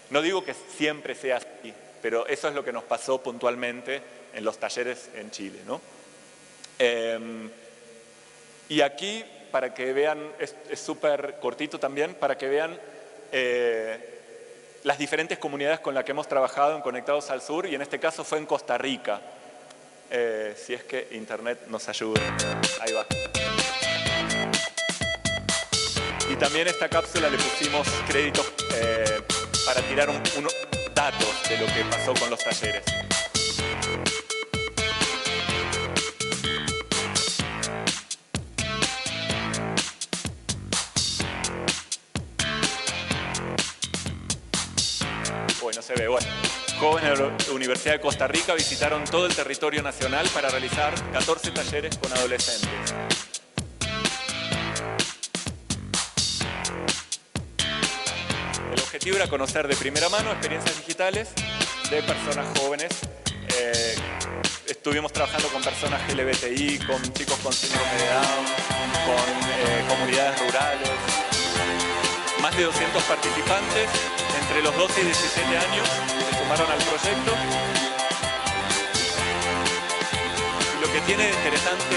No digo que siempre sea así, pero eso es lo que nos pasó puntualmente en los talleres en Chile, ¿no? Y aquí, para que vean, es súper cortito también, para que vean las diferentes comunidades con las que hemos trabajado en Conectados al Sur, y en este caso fue en Costa Rica. Si es que Internet nos ayuda. Ahí va. Y también a esta cápsula le pusimos créditos para tirar unos datos de lo que pasó con los talleres. No se ve. Bueno, jóvenes de la Universidad de Costa Rica visitaron todo el territorio nacional para realizar 14 talleres con adolescentes. El objetivo era conocer de primera mano experiencias digitales de personas jóvenes. Estuvimos trabajando con personas LGBTI, con chicos con síndrome de Down, con comunidades rurales. Más de 200 participantes entre los 12 y 17 años se sumaron al proyecto. Y lo que tiene de interesante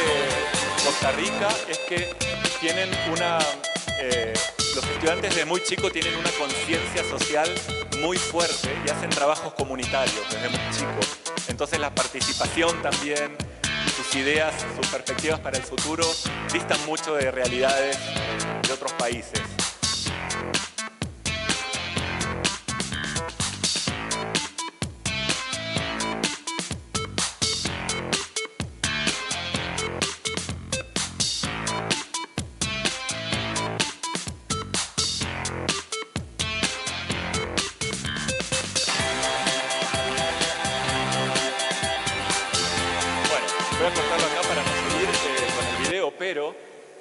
Costa Rica es que tienen los estudiantes de muy chicos tienen una conciencia social muy fuerte y hacen trabajos comunitarios desde muy chicos. Entonces la participación también, sus ideas, sus perspectivas para el futuro distan mucho de realidades de otros países. Voy a cortarlo acá para no seguir con el video, pero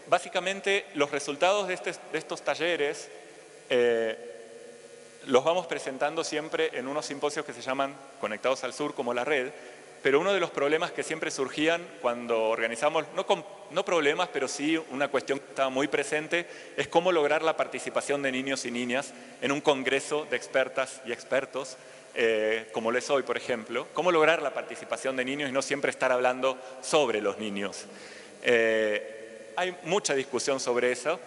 básicamente los resultados de estos talleres los vamos presentando siempre en unos simposios que se llaman Conectados al Sur, como la red, pero uno de los problemas que siempre surgían cuando organizamos, no problemas, pero sí una cuestión que estaba muy presente, es cómo lograr la participación de niños y niñas en un congreso de expertas y expertos, como lo es hoy, por ejemplo. Cómo lograr la participación de niños y no siempre estar hablando sobre los niños. Hay mucha discusión sobre eso,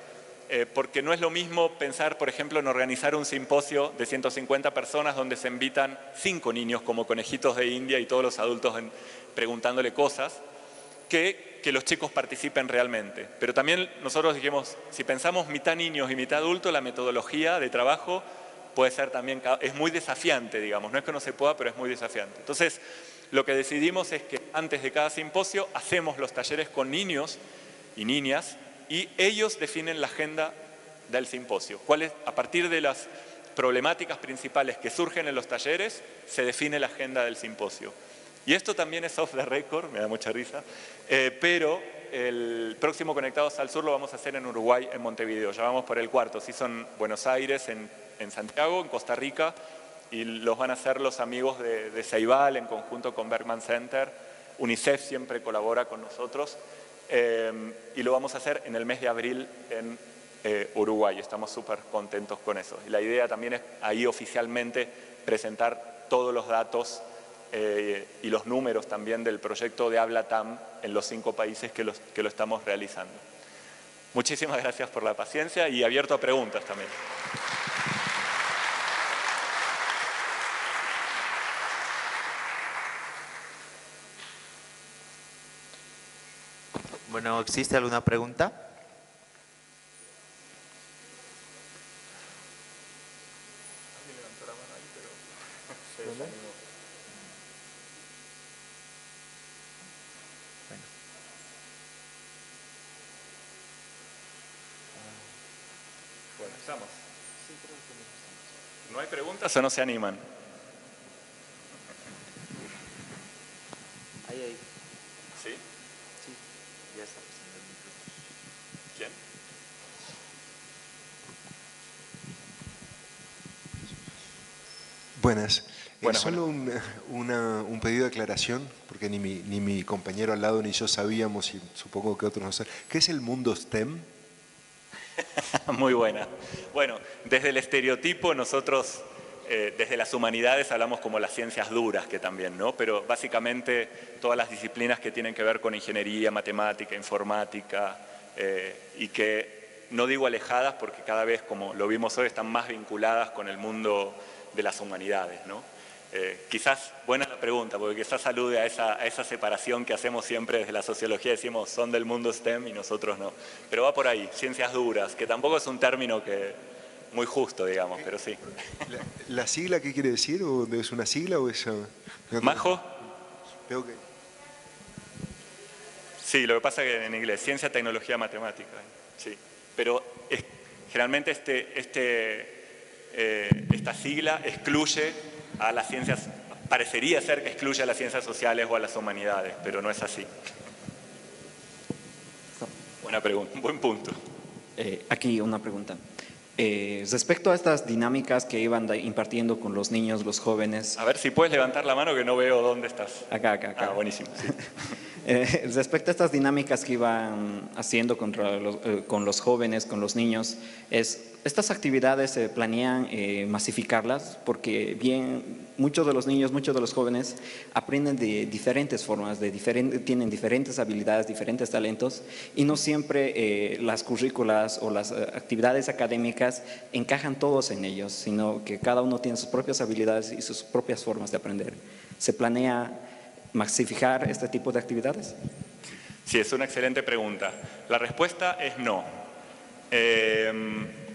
porque no es lo mismo pensar, por ejemplo, en organizar un simposio de 150 personas donde se invitan 5 niños como conejitos de India y todos los adultos preguntándole cosas, que los chicos participen realmente. Pero también nosotros dijimos, si pensamos mitad niños y mitad adultos, la metodología de trabajo puede ser también, es muy desafiante, digamos. No es que no se pueda, pero es muy desafiante. Entonces, lo que decidimos es que antes de cada simposio hacemos los talleres con niños y niñas y ellos definen la agenda del simposio. A partir de las problemáticas principales que surgen en los talleres, se define la agenda del simposio. Y esto también es off the record, me da mucha risa, pero el próximo Conectados al Sur lo vamos a hacer en Uruguay, en Montevideo. Ya vamos por el cuarto, sí son Buenos Aires, en Santiago, en Costa Rica, y los van a hacer los amigos de Ceibal en conjunto con Bergman Center. UNICEF siempre colabora con nosotros. Y lo vamos a hacer en el mes de abril en Uruguay. Estamos súper contentos con eso. Y la idea también es ahí oficialmente presentar todos los datos y los números también del proyecto de Habla TAM en los 5 países que lo estamos realizando. Muchísimas gracias por la paciencia y abierto a preguntas también. Bueno, ¿existe alguna pregunta? Bueno, estamos. ¿No hay preguntas o no se animan? Ahí. ¿Sí? Sí, ya está. ¿Quién? Buenas. Buenas, Solo un pedido de aclaración, porque ni mi compañero al lado ni yo sabíamos, y supongo que otros no saben. ¿Qué es el mundo STEM? Muy buena. Bueno, desde el estereotipo nosotros, desde las humanidades hablamos como las ciencias duras, que también, ¿no? Pero básicamente todas las disciplinas que tienen que ver con ingeniería, matemática, informática, y que no digo alejadas porque cada vez, como lo vimos hoy, están más vinculadas con el mundo de las humanidades, ¿no? Quizás, buena la pregunta, porque quizás alude a esa separación que hacemos siempre desde la sociología, decimos son del mundo STEM y nosotros no. Pero va por ahí, ciencias duras, que tampoco es un término que muy justo, digamos, pero sí. ¿La sigla qué quiere decir? ¿O es una sigla o es...? ¿Majo? Creo que... Sí, lo que pasa es que en inglés, ciencia, tecnología, matemática, sí. Pero generalmente esta sigla excluye a las ciencias, parecería ser que excluye a las ciencias sociales o a las humanidades, pero no es así. Buena pregunta, buen punto. Aquí una pregunta. Respecto a estas dinámicas que iban impartiendo con los niños, los jóvenes... A ver si puedes levantar la mano que no veo dónde estás. Acá. Ah, buenísimo, sí. Respecto a estas dinámicas que iban haciendo con los jóvenes, con los niños, estas actividades se planean masificarlas porque bien muchos de los niños, muchos de los jóvenes aprenden de diferentes formas, tienen diferentes habilidades, diferentes talentos y no siempre las currículas o las actividades académicas encajan todos en ellos, sino que cada uno tiene sus propias habilidades y sus propias formas de aprender. ¿Se planea masificar este tipo de actividades? Sí, es una excelente pregunta. La respuesta es no.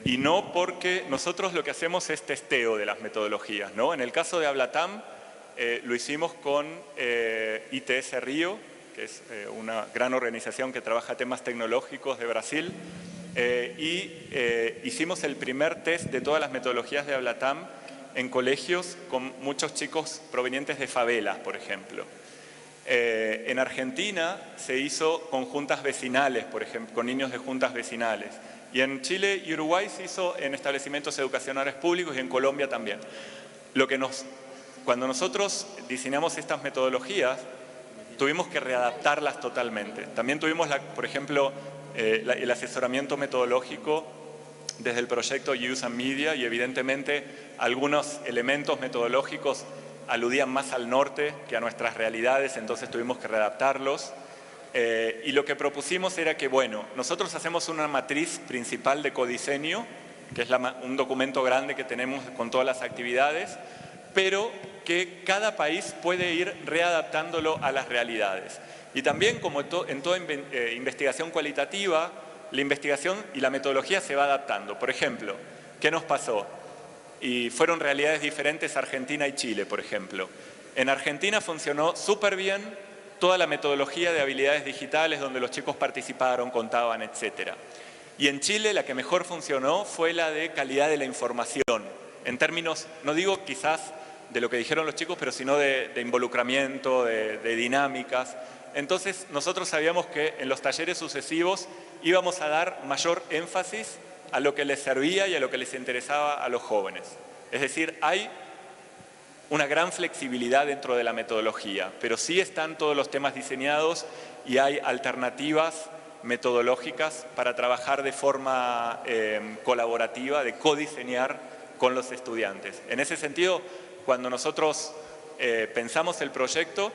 Y no porque nosotros lo que hacemos es testeo de las metodologías, ¿no? En el caso de Hablatam lo hicimos con ITS Río, que es una gran organización que trabaja temas tecnológicos de Brasil, y hicimos el primer test de todas las metodologías de Hablatam en colegios con muchos chicos provenientes de favelas, por ejemplo. En Argentina se hizo con juntas vecinales, por ejemplo, con niños de juntas vecinales. Y en Chile y Uruguay se hizo en establecimientos educacionales públicos y en Colombia también. Cuando nosotros diseñamos estas metodologías, tuvimos que readaptarlas totalmente. También tuvimos, por ejemplo, el asesoramiento metodológico desde el proyecto Use and Media y evidentemente algunos elementos metodológicos aludían más al norte que a nuestras realidades, entonces tuvimos que readaptarlos. Y lo que propusimos era que, bueno, nosotros hacemos una matriz principal de codiseño, que es un documento grande que tenemos con todas las actividades, pero que cada país puede ir readaptándolo a las realidades. Y también, como en toda investigación cualitativa, la investigación y la metodología se va adaptando. Por ejemplo, ¿qué nos pasó? Y fueron realidades diferentes Argentina y Chile, por ejemplo. En Argentina funcionó súper bien toda la metodología de habilidades digitales donde los chicos participaron, contaban, etc. Y en Chile la que mejor funcionó fue la de calidad de la información, en términos, no digo quizás de lo que dijeron los chicos, pero sino de involucramiento, de dinámicas. Entonces nosotros sabíamos que en los talleres sucesivos íbamos a dar mayor énfasis a lo que les servía y a lo que les interesaba a los jóvenes. Es decir, hay una gran flexibilidad dentro de la metodología, pero sí están todos los temas diseñados y hay alternativas metodológicas para trabajar de forma colaborativa, de codiseñar con los estudiantes. En ese sentido, cuando nosotros pensamos el proyecto,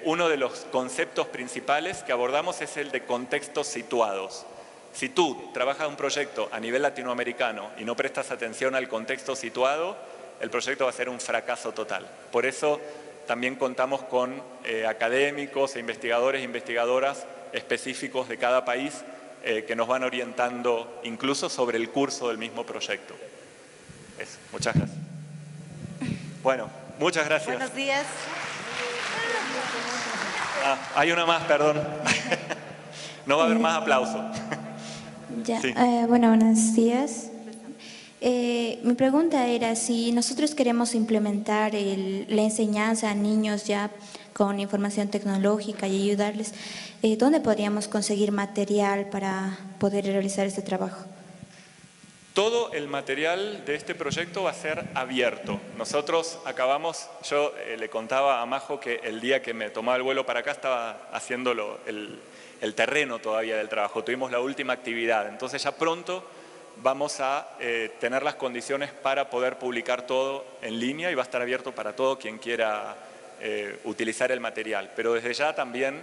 uno de los conceptos principales que abordamos es el de contextos situados. Si tú trabajas un proyecto a nivel latinoamericano y no prestas atención al contexto situado, el proyecto va a ser un fracaso total. Por eso también contamos con académicos, investigadores e investigadoras específicos de cada país que nos van orientando incluso sobre el curso del mismo proyecto. Eso, muchas gracias. Bueno, muchas gracias. Buenos días. Hay una más, perdón. No va a haber más aplauso. Ya, Sí. Bueno, buenos días. Mi pregunta era si nosotros queremos implementar la enseñanza a niños ya con información tecnológica y ayudarles. ¿Dónde podríamos conseguir material para poder realizar este trabajo? Todo el material de este proyecto va a ser abierto. Nosotros acabamos, yo le contaba a Majo que el día que me tomaba el vuelo para acá estaba haciendo el terreno todavía del trabajo. Tuvimos la última actividad, entonces ya pronto vamos a tener las condiciones para poder publicar todo en línea y va a estar abierto para todo quien quiera utilizar el material. Pero desde ya también,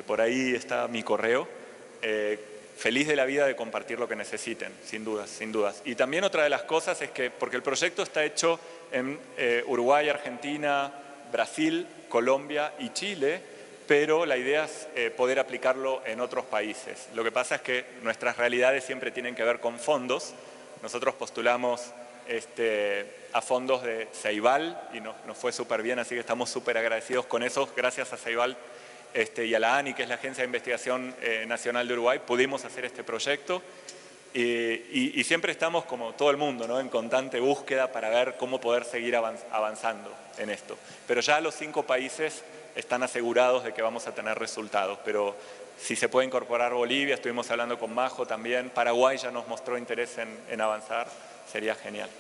por ahí está mi correo, feliz de la vida de compartir lo que necesiten, sin dudas, sin dudas. Y también otra de las cosas es que, porque el proyecto está hecho en Uruguay, Argentina, Brasil, Colombia y Chile, pero la idea es poder aplicarlo en otros países. Lo que pasa es que nuestras realidades siempre tienen que ver con fondos. Nosotros postulamos a fondos de Ceibal y nos fue súper bien, así que estamos súper agradecidos con eso. Gracias a Ceibal y a la ANI, que es la Agencia de Investigación Nacional de Uruguay, pudimos hacer este proyecto y siempre estamos, como todo el mundo, ¿no?, en constante búsqueda para ver cómo poder seguir avanzando en esto. Pero ya los 5 países están asegurados de que vamos a tener resultados, pero si se puede incorporar Bolivia, estuvimos hablando con Majo también, Paraguay ya nos mostró interés en avanzar, sería genial.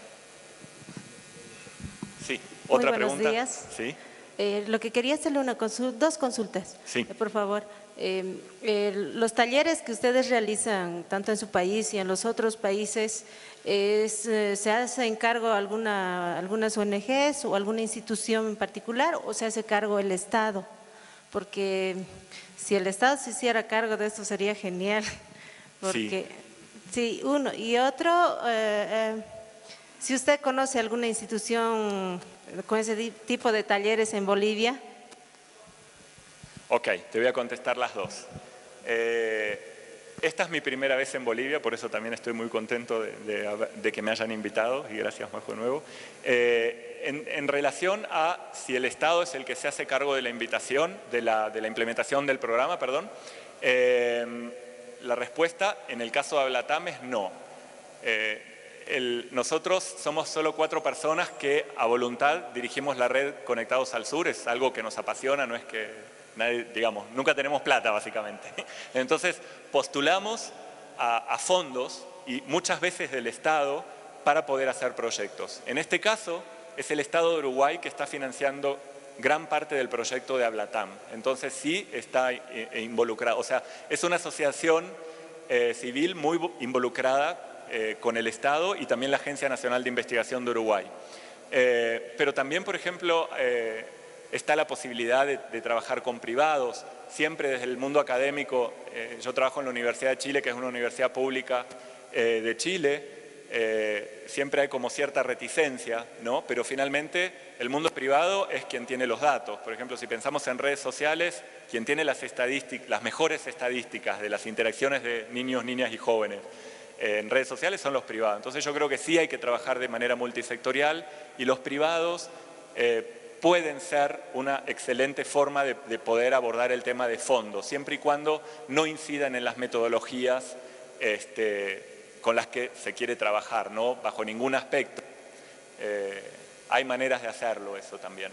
Sí, otra Muy buenos pregunta. días. Sí. Lo que quería hacerle dos consultas, Sí. por favor. Los talleres que ustedes realizan, tanto en su país y en los otros países, ¿se hace cargo algunas ONGs o alguna institución en particular o se hace cargo el Estado? Porque si el Estado se hiciera cargo de esto sería genial. Porque, sí, uno. Y otro, si usted conoce alguna institución con ese tipo de talleres en Bolivia. Ok, te voy a contestar las dos. Esta es mi primera vez en Bolivia, por eso también estoy muy contento de que me hayan invitado y gracias, Majo, de nuevo. En relación a si el Estado es el que se hace cargo de la invitación, de la implementación del programa, perdón, la respuesta en el caso de Ablatam es no. Nosotros somos solo 4 personas que a voluntad dirigimos la red Conectados al Sur, es algo que nos apasiona, no es que nadie, digamos, nunca tenemos plata básicamente. Entonces postulamos a fondos y muchas veces del Estado para poder hacer proyectos. En este caso es el Estado de Uruguay que está financiando gran parte del proyecto de Ablatam, entonces sí está involucrado, o sea, es una asociación civil muy involucrada con el Estado y también la Agencia Nacional de Investigación de Uruguay. Pero también, por ejemplo, está la posibilidad de trabajar con privados. Siempre desde el mundo académico, yo trabajo en la Universidad de Chile, que es una universidad pública de Chile, siempre hay como cierta reticencia, ¿no? Pero finalmente el mundo privado es quien tiene los datos. Por ejemplo, si pensamos en redes sociales, quien tiene las mejores estadísticas de las interacciones de niños, niñas y jóvenes en redes sociales son los privados. Entonces yo creo que sí hay que trabajar de manera multisectorial y los privados pueden ser una excelente forma de poder abordar el tema de fondo, siempre y cuando no incidan en las metodologías con las que se quiere trabajar, no bajo ningún aspecto. Hay maneras de hacerlo eso también.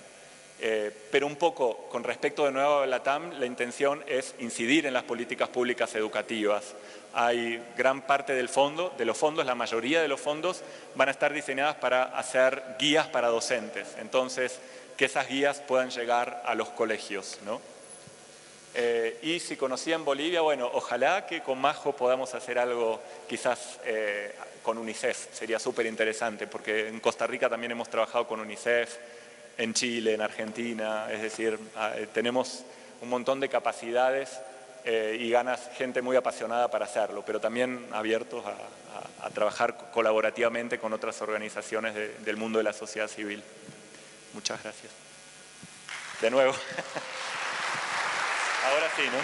Pero un poco con respecto de nuevo a Latam, la intención es incidir en las políticas públicas educativas. Hay gran parte de los fondos, la mayoría de los fondos van a estar diseñadas para hacer guías para docentes. Entonces, que esas guías puedan llegar a los colegios, ¿no? Y si conocían Bolivia, bueno, ojalá que con Majo podamos hacer algo quizás con UNICEF, sería súper interesante, porque en Costa Rica también hemos trabajado con UNICEF, en Chile, en Argentina, es decir, tenemos un montón de capacidades y ganas, gente muy apasionada para hacerlo, pero también abiertos a trabajar colaborativamente con otras organizaciones del mundo de la sociedad civil. Muchas gracias. De nuevo. Ahora sí, ¿no?